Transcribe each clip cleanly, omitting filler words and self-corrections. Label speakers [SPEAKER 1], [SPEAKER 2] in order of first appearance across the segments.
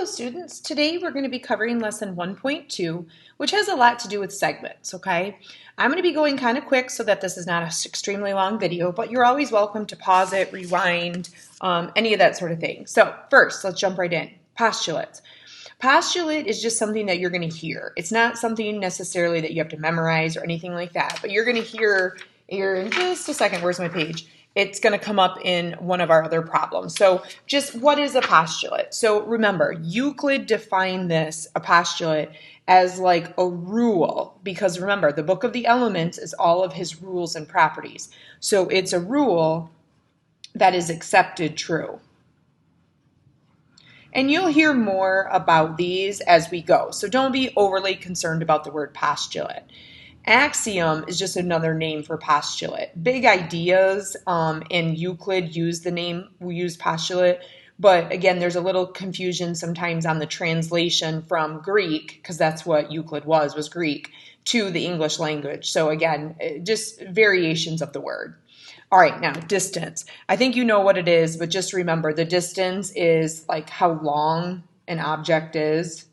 [SPEAKER 1] Hello students, today we're going to be covering lesson 1.2, which has a lot to do with segments, okay? I'm going to be going kind of quick so that this is not an extremely long video, but you're always welcome to pause it, rewind, any of that sort of thing. So first, let's jump right in. Postulates. Postulate is just something that you're going to hear. It's not something necessarily that you have to memorize or anything like that, but you're going to hear here in just a second. Where's my page? It's going to come up in one of our other problems. So just what is a postulate? So remember, Euclid defined this, a postulate, as like a rule, because remember, the Book of the Elements is all of his rules and properties. So it's a rule that is accepted true. And you'll hear more about these as we go. So don't be overly concerned about the word postulate. Axiom is just another name for postulate. Big ideas in Euclid we use postulate, but again, there's a little confusion sometimes on the translation from Greek, because that's what Euclid was Greek, to the English language. So again, just variations of the word. All right, now distance. I think you know what it is, but just remember the distance is like how long an object is.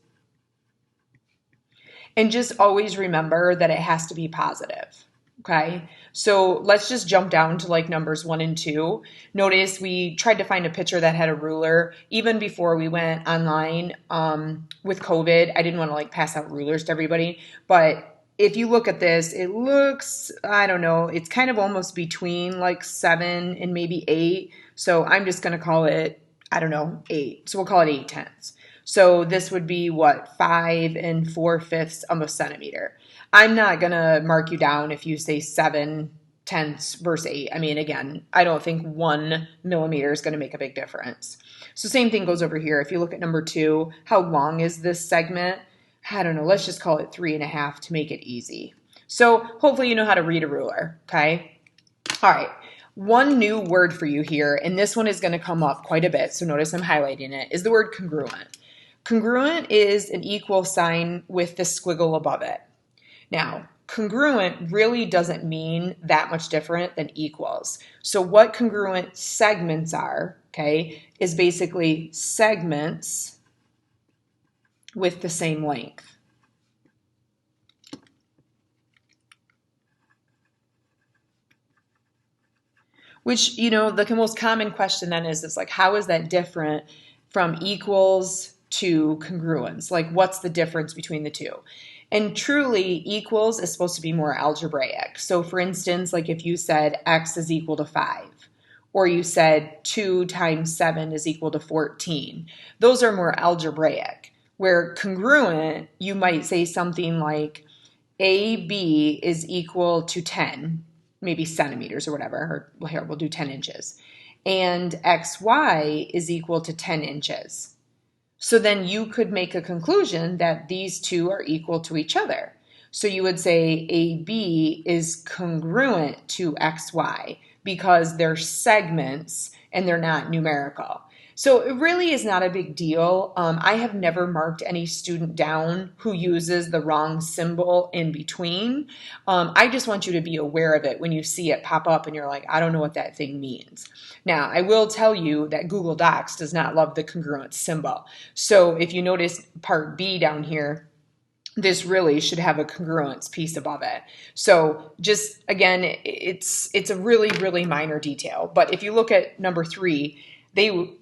[SPEAKER 1] And just always remember that it has to be positive, okay? So let's just jump down to like numbers 1 and 2. Notice we tried to find a picture that had a ruler. Even before we went online with COVID, I didn't want to like pass out rulers to everybody. But if you look at this, it looks, I don't know, it's kind of almost between like 7 and maybe 8. So I'm just going to call it, I don't know, 8. So we'll call it 8/10. So this would be what, 5 4/5 of a centimeter. I'm not going to mark you down if you say 7/10 versus 8. I mean, again, I don't think 1 millimeter is going to make a big difference. So same thing goes over here. If you look at number 2, how long is this segment? I don't know, let's just call it 3.5 to make it easy. So hopefully you know how to read a ruler, okay? All right. One new word for you here, and this one is going to come up quite a bit, so notice I'm highlighting it, is the word congruent. Congruent is an equal sign with the squiggle above it. Now, congruent really doesn't mean that much different than equals. So what congruent segments are, okay, is basically segments with the same length. Which, you know, the most common question then is like, how is that different from equals to congruence? Like, what's the difference between the two? And truly, equals is supposed to be more algebraic. So for instance, like if you said x is equal to 5, or you said 2 times 7 is equal to 14, those are more algebraic. Where congruent, you might say something like AB is equal to 10, maybe centimeters or whatever, or well, here, we'll do 10 inches. And XY is equal to 10 inches. So then you could make a conclusion that these two are equal to each other. So you would say AB is congruent to XY because they're segments and they're not numerical. So it really is not a big deal. I have never marked any student down who uses the wrong symbol in between. I just want you to be aware of it when you see it pop up and you're like, I don't know what that thing means. Now, I will tell you that Google Docs does not love the congruent symbol. So if you notice part B down here, this really should have a congruence piece above it. So just, again, it's a really, really minor detail. But if you look at number 3, they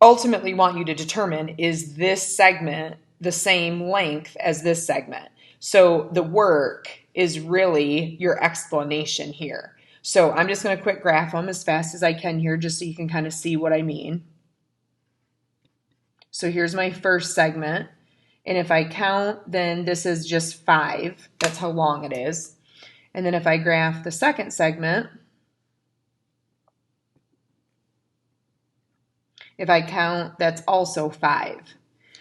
[SPEAKER 1] ultimately want you to determine, is this segment the same length as this segment? So the work is really your explanation here. So I'm just going to quick graph them as fast as I can here just so you can kind of see what I mean. So here's my first segment. And if I count, then this is just 5. That's how long it is. And then if I graph the second segment, if I count, that's also 5.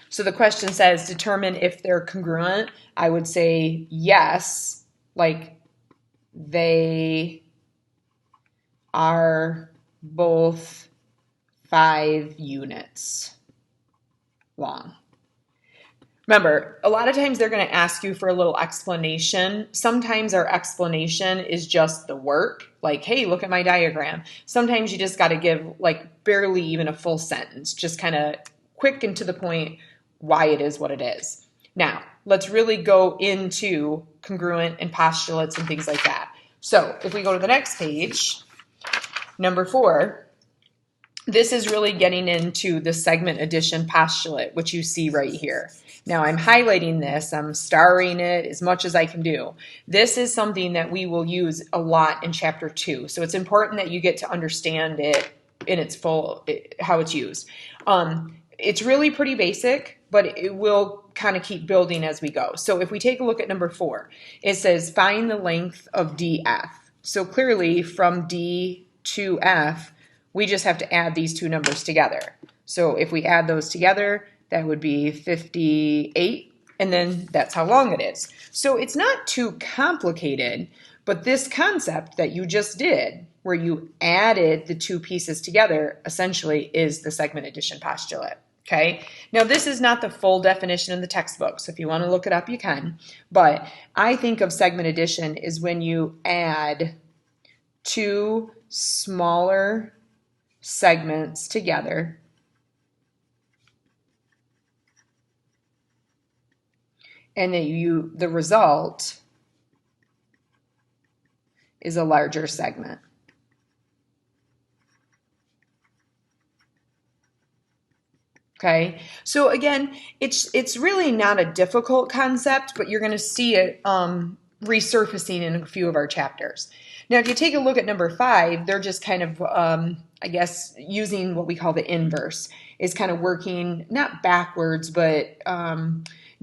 [SPEAKER 1] So the question says, determine if they're congruent. I would say yes, like they are both 5 units long. Remember, a lot of times they're going to ask you for a little explanation. Sometimes our explanation is just the work, like, hey, look at my diagram. Sometimes you just got to give like barely even a full sentence, just kind of quick and to the point. why it is what it is. Now, let's really go into congruent and postulates and things like that. So if we go to the next page, number 4, this is really getting into the segment addition postulate, which you see right here. Now I'm highlighting this, I'm starring it as much as I can do. This is something that we will use a lot in chapter 2. So it's important that you get to understand it in its full, how it's used. It's really pretty basic, but it will kind of keep building as we go. So if we take a look at number 4, it says find the length of DF. So clearly from D to F, we just have to add these two numbers together. So if we add those together, that would be 58, and then that's how long it is. So it's not too complicated, but this concept that you just did, where you added the two pieces together, essentially is the segment addition postulate. Okay, now this is not the full definition in the textbook, so if you want to look it up, you can. But I think of segment addition is when you add two smaller segments together and that the result is a larger segment. Okay, so again, it's really not a difficult concept, but you're going to see it resurfacing in a few of our chapters. Now, if you take a look at number 5, they're just kind of, I guess, using what we call the inverse, is kind of working, not backwards, but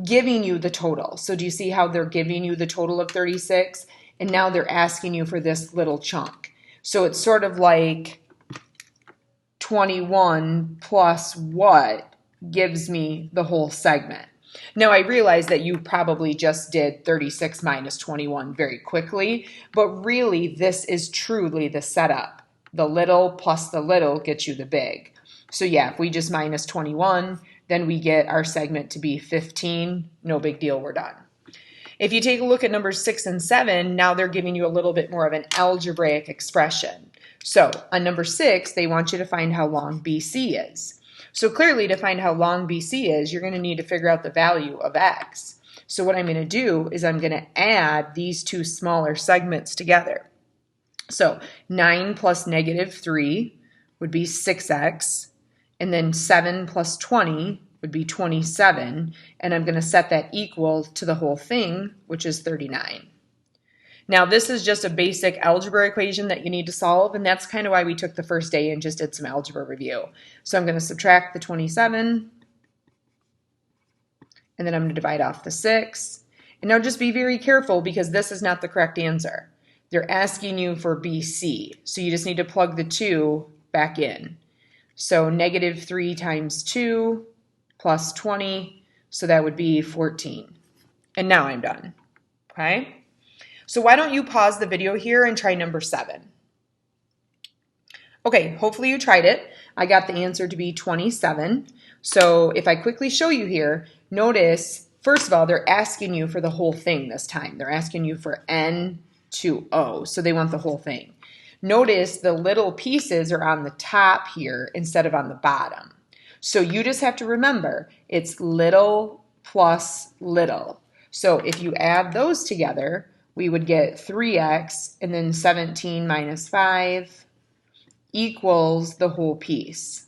[SPEAKER 1] giving you the total. So do you see how they're giving you the total of 36? And now they're asking you for this little chunk. So it's sort of like 21 plus what gives me the whole segment. Now, I realize that you probably just did 36 minus 21 very quickly, but really this is truly the setup. The little plus the little gets you the big. So yeah, if we just minus 21, then we get our segment to be 15. No big deal, we're done. If you take a look at numbers 6 and 7, now they're giving you a little bit more of an algebraic expression. So on number 6, they want you to find how long BC is. So clearly to find how long BC is, you're going to need to figure out the value of x. So what I'm going to do is I'm going to add these two smaller segments together. So 9 plus negative 3 would be 6x, and then 7 plus 20 would be 27, and I'm going to set that equal to the whole thing, which is 39. Now, this is just a basic algebra equation that you need to solve, and that's kind of why we took the first day and just did some algebra review. So I'm going to subtract the 27, and then I'm going to divide off the 6. And now just be very careful because this is not the correct answer. They're asking you for BC, so you just need to plug the 2 back in. So negative 3 times 2 plus 20, so that would be 14. And now I'm done, okay? So why don't you pause the video here and try number 7. Okay, hopefully you tried it. I got the answer to be 27. So if I quickly show you here, notice, first of all, they're asking you for the whole thing this time. They're asking you for N to O, so they want the whole thing. Notice the little pieces are on the top here instead of on the bottom. So you just have to remember, it's little plus little. So if you add those together, we would get 3x, and then 17 minus 5 equals the whole piece.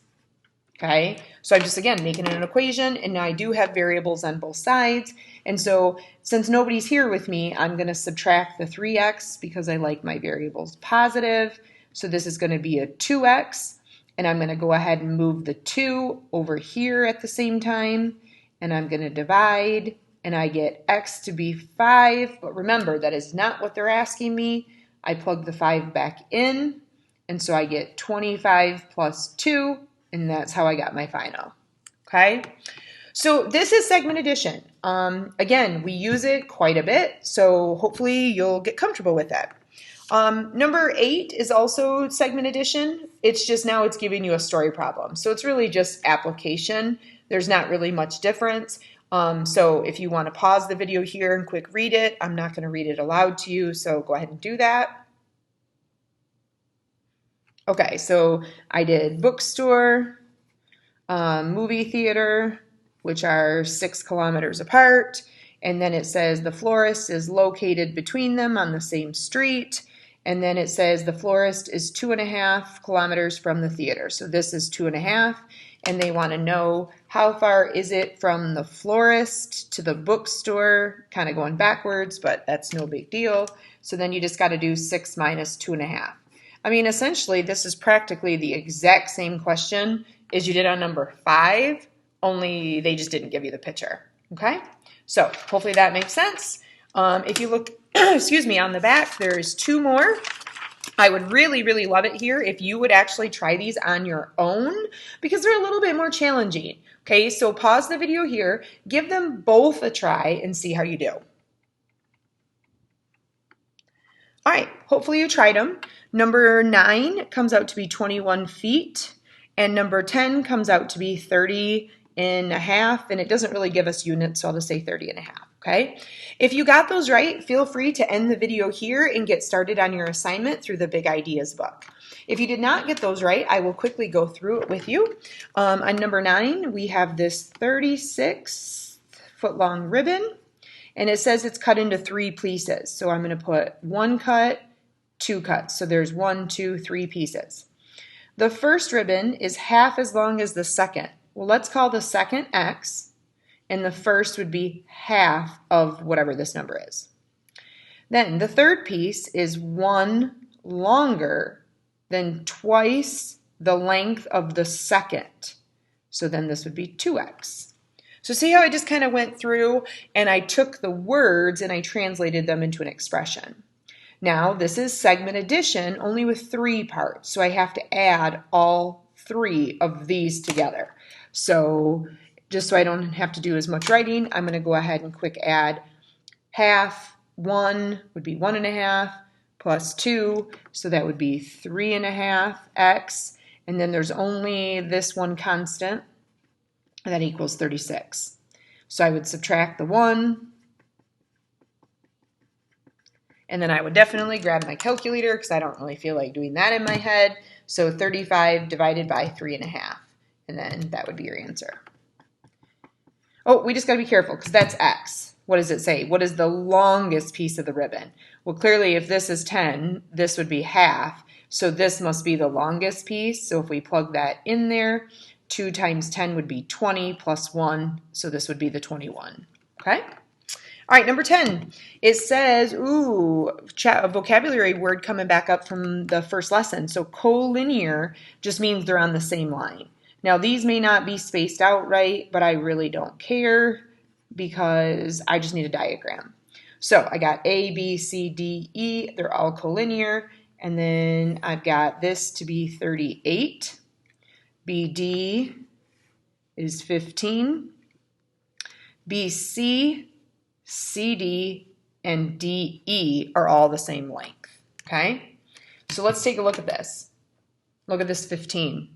[SPEAKER 1] Okay, so I'm just, again, making an equation, and now I do have variables on both sides. And so since nobody's here with me, I'm going to subtract the 3x because I like my variables positive. So this is going to be a 2x, and I'm going to go ahead and move the 2 over here at the same time, and I'm going to divide, and I get x to be 5. But remember, that is not what they're asking me. I plug the 5 back in, and so I get 25 plus 2, and that's how I got my final. Okay, so this is segment addition. Again, we use it quite a bit, so hopefully you'll get comfortable with that. Number 8 is also segment addition. It's just now it's giving you a story problem. So it's really just application. There's not really much difference. So if you want to pause the video here and quick read it, I'm not going to read it aloud to you, so go ahead and do that. Okay, so I did bookstore, movie theater, which are 6 kilometers apart. And then it says the florist is located between them on the same street. And then it says the florist is 2.5 kilometers from the theater. So this is 2.5. And they want to know how far is it from the florist to the bookstore, kind of going backwards, but that's no big deal. So then you just got to do 6 minus 2.5. I mean, essentially, this is practically the exact same question as you did on number 5, only they just didn't give you the picture, okay? So hopefully that makes sense. If you look, excuse me, on the back, there's 2 more. I would really, really love it here if you would actually try these on your own because they're a little bit more challenging. Okay, so pause the video here, give them both a try and see how you do. All right, hopefully you tried them. Number 9 comes out to be 21 feet, and number 10 comes out to be 30.5, and it doesn't really give us units, so I'll just say 30.5. Okay, if you got those right, feel free to end the video here and get started on your assignment through the Big Ideas book. If you did not get those right, I will quickly go through it with you. On number 9, we have this 36-foot long ribbon, and it says it's cut into 3 pieces. So I'm going to put 1 cut, 2 cuts. So there's 1, 2, 3 pieces. The first ribbon is half as long as the second. Well, let's call the second X, and the first would be half of whatever this number is. Then the third piece is 1 longer than twice the length of the second. So then this would be 2X. So see how I just kind of went through and I took the words and I translated them into an expression. Now this is segment addition only with 3 parts. So I have to add all 3 of these together. So just so I don't have to do as much writing, I'm going to go ahead and quick add half. 1 would be 1.5 plus 2. So that would be 3.5x. And then there's only this one constant. And that equals 36. So I would subtract the 1. And then I would definitely grab my calculator because I don't really feel like doing that in my head. So 35 divided by 3.5. And then that would be your answer. Oh, we just got to be careful because that's X. What does it say? What is the longest piece of the ribbon? Well, clearly if this is 10, this would be half. So this must be the longest piece. So if we plug that in there, 2 times 10 would be 20 plus 1. So this would be the 21. Okay? All right, number 10. It says, a vocabulary word coming back up from the first lesson. So collinear just means they're on the same line. Now, these may not be spaced out right, but I really don't care because I just need a diagram. So I got A, B, C, D, E. They're all collinear. And then I've got this to be 38. BD is 15. BC, CD, and DE are all the same length. Okay? So let's take a look at this. Look at this 15.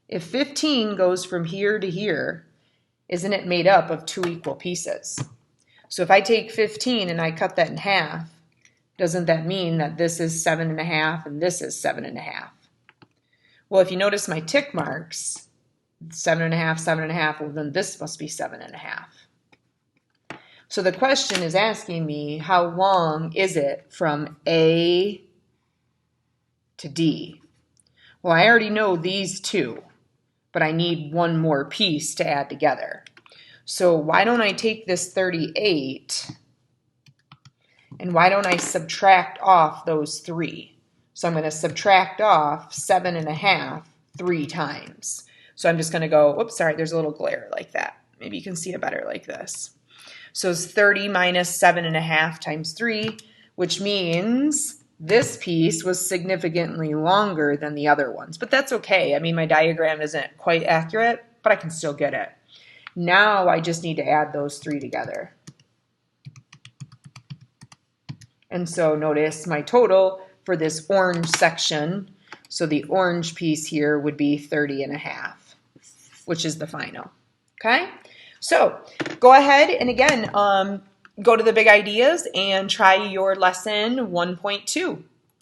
[SPEAKER 1] If 15 goes from here to here, isn't it made up of 2 equal pieces? So if I take 15 and I cut that in half, doesn't that mean that this is 7.5 and this is 7.5? Well, if you notice my tick marks, 7.5, 7.5, well then this must be 7.5. So the question is asking me, how long is it from A to D? Well, I already know these 2. But I need 1 more piece to add together. So why don't I take this 38 and why don't I subtract off those 3? So I'm going to subtract off 7.5 3 times. So I'm just going to go, oops, sorry, there's a little glare like that. Maybe you can see it better like this. So it's 30 minus 7.5 times 3, which means this piece was significantly longer than the other ones, but that's okay. I mean, my diagram isn't quite accurate, but I can still get it. Now I just need to add those 3 together. And so notice my total for this orange section. So the orange piece here would be 30.5, which is the final. Okay? So go ahead and again, go to the Big Ideas and try your lesson 1.2.